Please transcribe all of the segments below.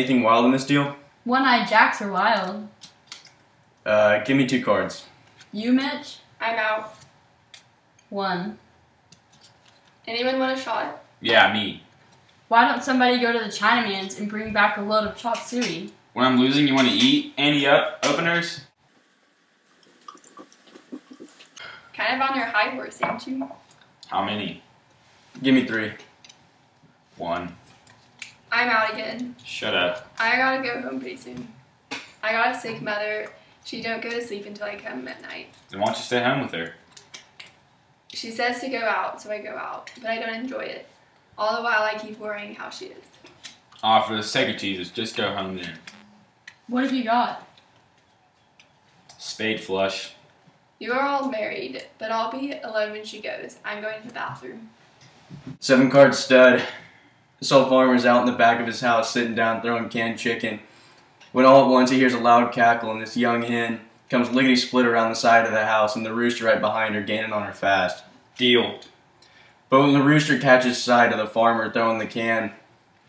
anything wild in this deal? One-eyed jacks are wild. Give me 2 cards. You, Mitch? I'm out. 1. Anyone want a shot? Yeah, me. Why don't somebody go to the Chinaman's and bring back a load of chop suey? When I'm losing, you want to eat? Ante up, openers? Kind of on your high horse, ain't you? How many? Give me 3. 1. I'm out again. Shut up. I gotta go home pretty soon. I got a sick mother. She don't go to sleep until I come at night. Then why don't you stay home with her? She says to go out, so I go out, but I don't enjoy it. All the while I keep worrying how she is. Aw, for the sake of Jesus, just go home then. What have you got? Spade flush. You are all married, but I'll be alone when she goes. I'm going to the bathroom. 7 card stud. This old farmer's out in the back of his house sitting down throwing canned chicken, when all at once he hears a loud cackle and this young hen comes lickety-split around the side of the house and the rooster right behind her, gaining on her fast. Deal. But when the rooster catches sight of the farmer throwing the can,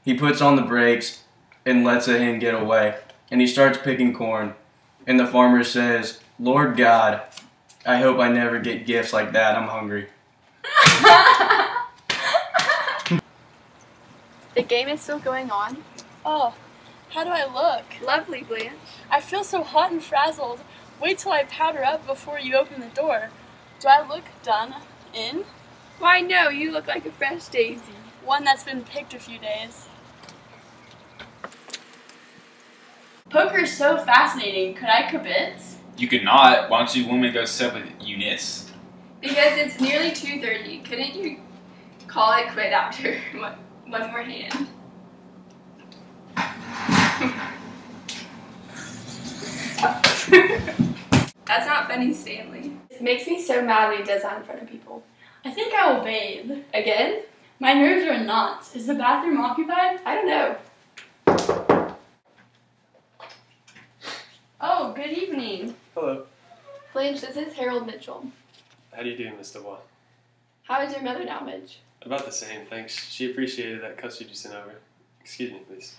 he puts on the brakes and lets the hen get away, and he starts picking corn. And the farmer says, "Lord God, I hope I never get gifts like that. I'm hungry." The game is still going on. Oh, how do I look? Lovely, Blanche. I feel so hot and frazzled. Wait till I powder up before you open the door. Do I look done in? Why, no, you look like a fresh daisy. One that's been picked a few days. Poker is so fascinating. Could I kibitz? You could not. Why don't you women go sit with Eunice? Because it's nearly 2:30. Couldn't you call it quit after one more hand? That's not funny, Stanley. It makes me so mad when he does that in front of people. I think I will bathe. Again? My nerves are in knots. Is the bathroom occupied? I don't know. Oh, good evening. Hello. Blanche, this is Harold Mitchell. How do you do, Miss Dubois? How is your mother now, Midge? About the same, thanks. She appreciated that custard you sent over. Excuse me, please.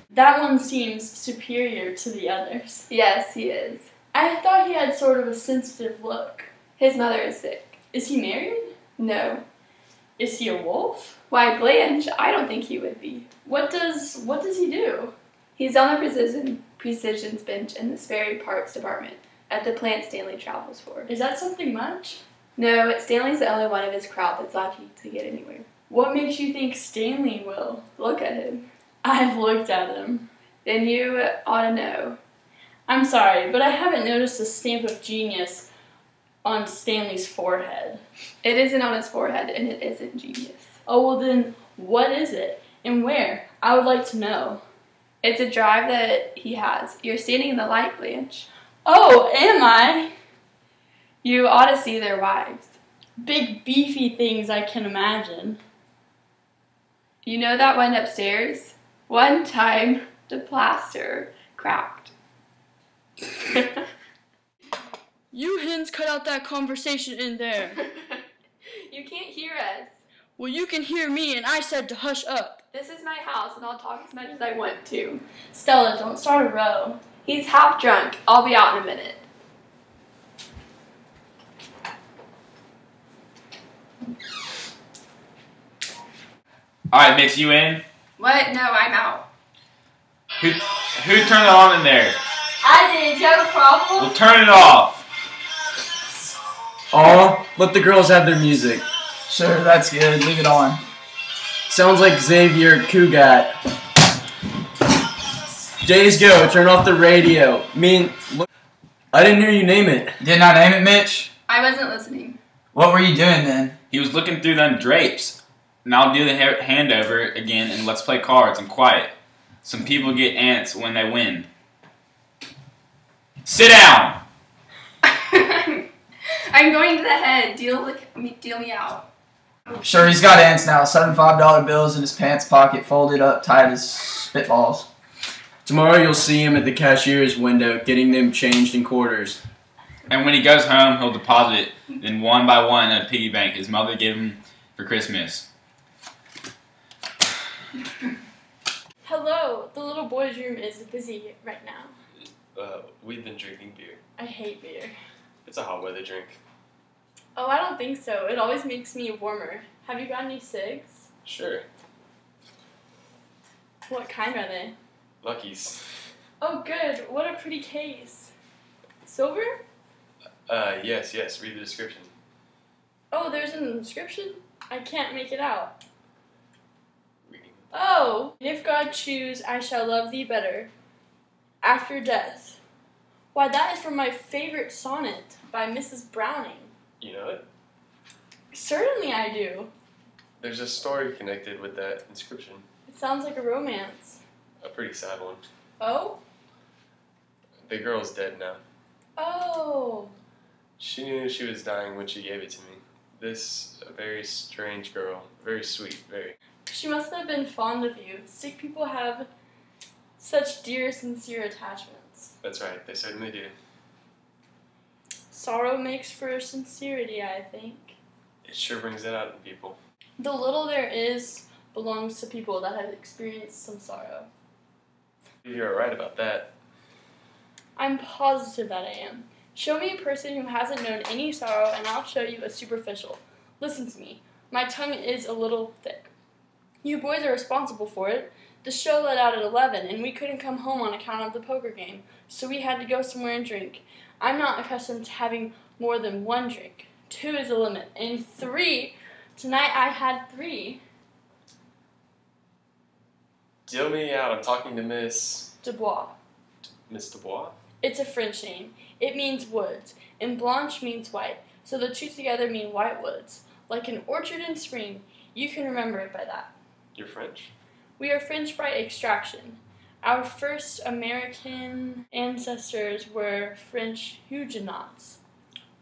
That one seems superior to the others. Yes, he is. I thought he had sort of a sensitive look. His mother is sick. Is he married? No. Is he a wolf? Why, Blanche, I don't think he would be. What does he do? He's on the precisions bench in the spare parts department at the plant Stanley travels for. Is that something much? No, Stanley's the only one of his crowd that's lucky to get anywhere. What makes you think Stanley will? Look at him. I've looked at him. Then you ought to know. I'm sorry, but I haven't noticed a stamp of genius on Stanley's forehead. It isn't on his forehead, and it isn't genius. Oh, well then, what is it? And where? I would like to know. It's a drive that he has. You're standing in the light, Blanche. Oh, am I? You ought to see their wives. Big beefy things I can imagine. You know that one upstairs? One time, the plaster cracked. You hens cut out that conversation in there. You can't hear us. Well, you can hear me, and I said to hush up. This is my house, and I'll talk as much as I want to. Stella, don't start a row. He's half drunk. I'll be out in a minute. Alright, Mitch, you in? What? No, I'm out. Who turned it on in there? I did. Do you have a problem? Well, turn it off. Aw, let the girls have their music. Sure, that's good. Leave it on. Sounds like Xavier Cugat. Days go, turn off the radio. Look, I didn't hear you name it. Didn't I name it, Mitch? I wasn't listening. What were you doing then? He was looking through them drapes. Now do the handover again and let's play cards and quiet. Some people get ants when they win. Sit down! I'm going to the head. Deal me out. Sure, he's got ants now. $75 bills in his pants pocket, folded up, tight as spitballs. Tomorrow you'll see him at the cashier's window getting them changed in quarters. And when he goes home, he'll deposit them one by one in a piggy bank his mother gave him for Christmas. Hello. The little boy's room is busy right now. We've been drinking beer. I hate beer. It's a hot weather drink. Oh, I don't think so. It always makes me warmer. Have you got any cigs? Sure. What kind are they? Lucky's. Oh, good. What a pretty case. Silver? Yes. Read the description. Oh, there's an inscription? I can't make it out. Reading. Oh, and if God choose, I shall love thee better after death. Why, that is from my favorite sonnet by Mrs. Browning. You know it? Certainly I do. There's a story connected with that inscription. It sounds like a romance. A pretty sad one. Oh? The girl's dead now. Oh. She knew she was dying when she gave it to me. This very strange girl. Very sweet, very. She must have been fond of you. Sick people have such dear, sincere attachments. That's right, they certainly do. Sorrow makes for sincerity, I think. It sure brings that out in people. The little there is belongs to people that have experienced some sorrow. You're right about that. I'm positive that I am. Show me a person who hasn't known any sorrow, and I'll show you a superficial. Listen to me. My tongue is a little thick. You boys are responsible for it. The show let out at 11, and we couldn't come home on account of the poker game, so we had to go somewhere and drink. I'm not accustomed to having more than one drink. 2 is the limit, and 3. Tonight I had 3. Deal me out. I'm talking to Miss Dubois. Dubois. It's a French name. It means woods, and blanche means white, so the two together mean white woods. Like an orchard in spring, you can remember it by that. You're French? We are French by extraction. Our first American ancestors were French Huguenots.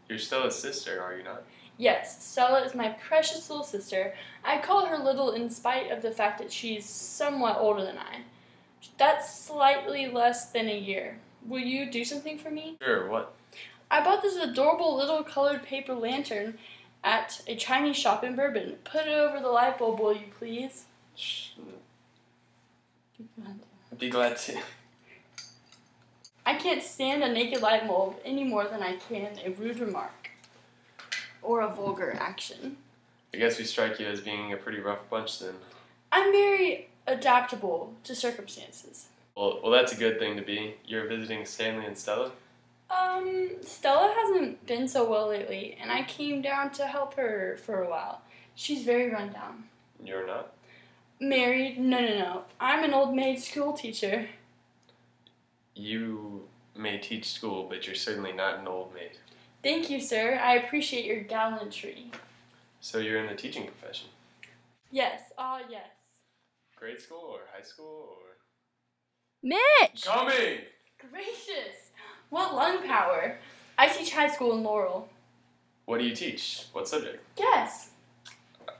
You're still a sister, are you not? Yes, Stella is my precious little sister. I call her little in spite of the fact that she's somewhat older than I. That's slightly less than a year. Will you do something for me? Sure, what? I bought this adorable little colored paper lantern at a Chinese shop in Bourbon. Put it over the light bulb, will you please? I'd be glad to. I can't stand a naked light bulb any more than I can a rude remark or a vulgar action. I guess we strike you as being a pretty rough bunch then. I'm very adaptable to circumstances. Well, that's a good thing to be. You're visiting Stanley and Stella? Stella hasn't been so well lately, and I came down to help her for a while. She's very run down. You're not? Married? No. I'm an old maid school teacher. You may teach school, but you're certainly not an old maid. Thank you, sir. I appreciate your gallantry. So you're in the teaching profession? Yes, yes. Grade school or high school or? Mitch! Coming! Gracious! What lung power! I teach high school in Laurel. What do you teach? What subject? Yes.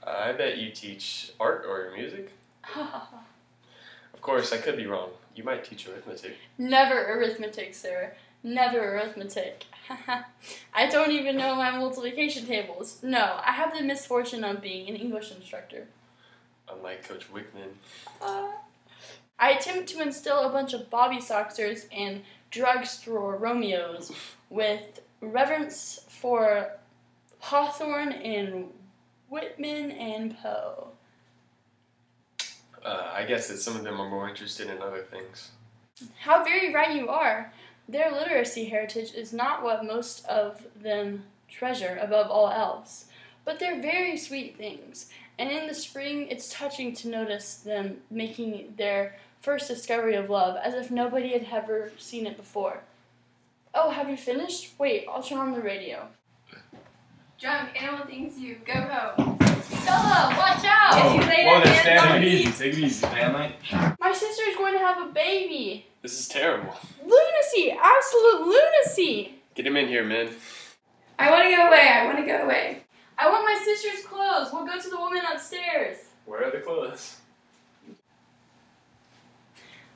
I bet you teach art or music? Of course, I could be wrong. You might teach arithmetic. Never arithmetic, sir. Never arithmetic. I don't even know my multiplication tables. No, I have the misfortune of being an English instructor. Unlike Coach Wickman. I attempt to instill a bunch of Bobby Soxers and drugstore Romeos with reverence for Hawthorne and Whitman and Poe. I guess that some of them are more interested in other things. How very right you are. Their literacy heritage is not what most of them treasure above all else. But they're very sweet things. And in the spring, it's touching to notice them making their first discovery of love, as if nobody had ever seen it before. Oh, have you finished? Wait, I'll turn on the radio. Drunk animal things you. Go home. Stella, watch out! If you lay down hands on me. Take it easy, family. My sister is going to have a baby. This is terrible. Lunacy! Absolute lunacy! Get him in here, man. I want to go away. I want my sister's clothes. We'll go to the woman upstairs. Where are the clothes?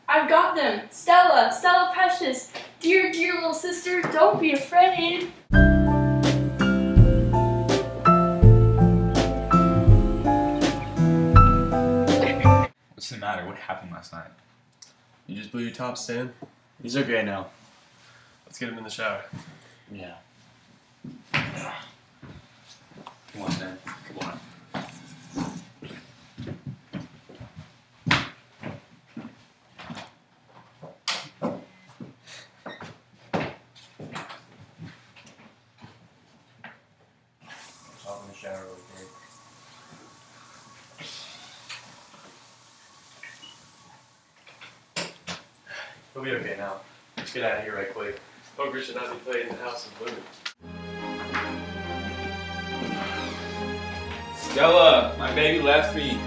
I've got them. Stella precious. Dear little sister, don't be afraid. What's the matter? What happened last night? You just blew your top, Stan? He's okay now. Let's get him in the shower. Yeah. Come on, Stan. Come on. Hop in the shower real quick. He'll be okay now. Let's get out of here right quick. Poker should not be played in the house of women. Stella, my baby left me.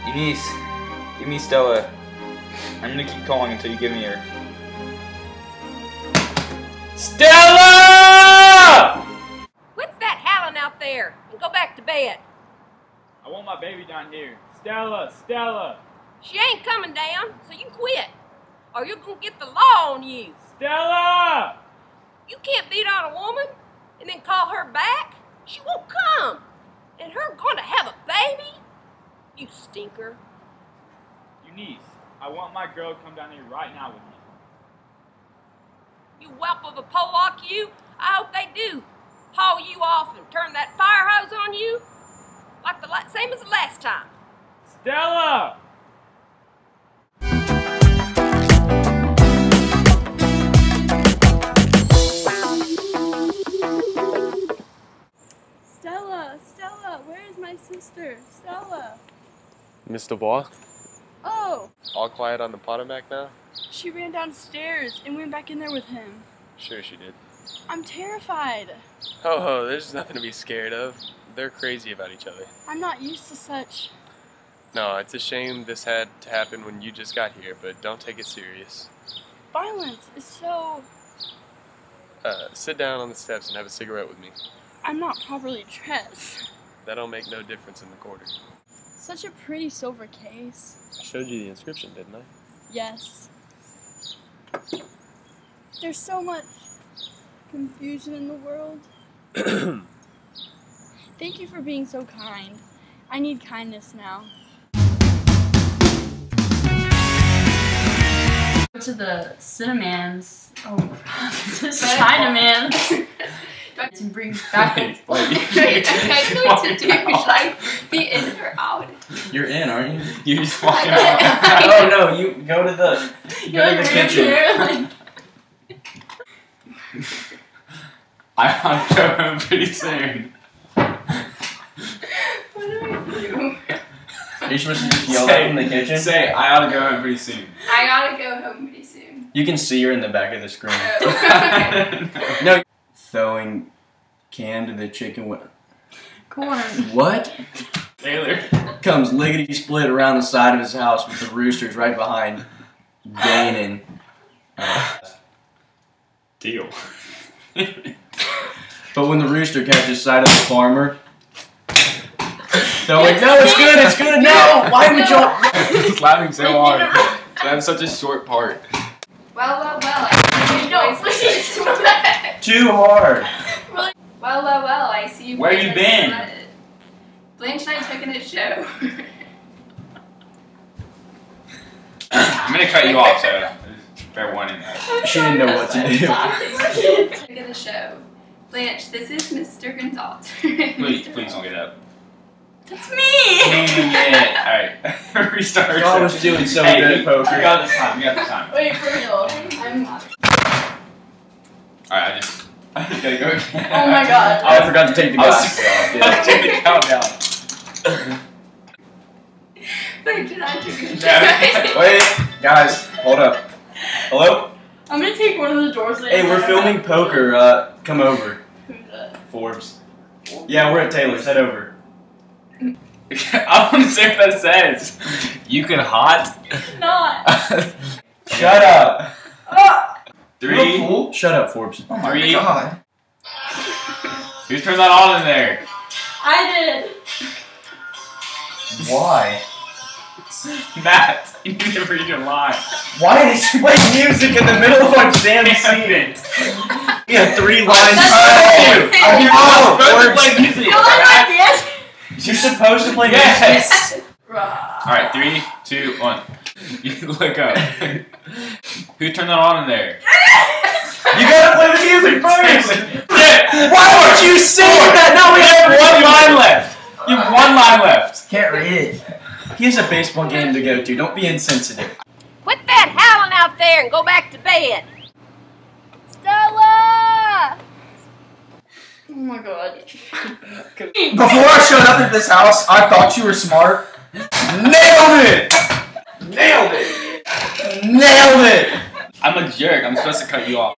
Eunice, give me Stella. I'm gonna keep calling until you give me her. Stella! Quit that howling out there and go back to bed. I want my baby down here. Stella, Stella, She ain't coming down, so you quit. Or you're gonna get the law on you. Stella! You can't beat on a woman and then call her back. She won't come. And her gonna have a baby? You stinker. Eunice, I want my girl to come down here right now with me. You whelp of a Pollock, you. I hope they do haul you off and turn that fire hose on you. Like the same as the last time. Stella! Stella, where is my sister? Stella. Miss Dubois? Oh, All quiet on the Potomac now? she ran downstairs and went back in there with him. Sure she did. I'm terrified. Ho, there's nothing to be scared of. They're crazy about each other. I'm not used to such. No, it's a shame this had to happen when you just got here, but don't take it serious. Violence is so. Sit down on the steps and have a cigarette with me. I'm not properly dressed. That'll make no difference in the quarter. Such a pretty silver case. I showed you the inscription, didn't I? Yes. There's so much confusion in the world. Thank you for being so kind. I need kindness now. To the Cinnamans. Oh, this is Chinaman. To bring back. Wait, okay, what to do? Should I be in or out? You're in, aren't you? You're just walking out. Oh no, you go to the kitchen. I'll go home pretty soon. What do I do? Are you supposed to just yell at him in the kitchen? Say, I ought to go home pretty soon. I gotta go home pretty soon. You can see her in the back of the screen. Okay. No. Throwing can to the chicken. Corn. What? Taylor. Comes lickety split around the side of his house with the roosters right behind, gaining. Deal. But when the rooster catches sight of the farmer, they're like, no, it's good, no! Why would you? He's laughing so hard. That's such a short part. Well, I see you boys. Too hard. Well, I see you Where boys you are been? spotted. Blanche and I took in a show. I'm gonna cut you off, so fair warning. She didn't know what to do. Took in a show. Blanche, this is Mr. Gonzalez. Please don't get up. That's me! Alright. Restart. I was doing so Hey, good at poker. You got this time. Wait, for real. Alright, I just gotta go again. Oh my god. I forgot to take the glasses off. I was doing the countdown. Blanche and I took in a show. Wait, guys, hold up. Hello? I'm gonna take one of the doors. Hey, we're filming poker. Come over. Who's that? Forbes. Yeah, we're at Taylor's. Head over. I want to say what that says. You can hot. Not. Shut up. Three. Pool? Shut up, Forbes. Oh my Three. god. Who turned that on in there? I did. Why? Matt, you never even lie. Why did you play music in the middle of our damn scene? We had 3 lines. I Oh, supposed to Forbes. play music. You like this? You're supposed to play Yes! Rah. Alright, 3, 2, 1. You look up. Who turned that on in there? You gotta play the music first! Yeah. Why weren't you singing that? No, we You have have one line left. You have one line left. Can't read it. He has a baseball game to go to. Don't be insensitive. Quit that howling out there and go back to bed. Stella! Oh my god. Before I showed up at this house, I thought you were smart. Nailed it! Nailed it! Nailed it! I'm a jerk. I'm supposed to cut you off.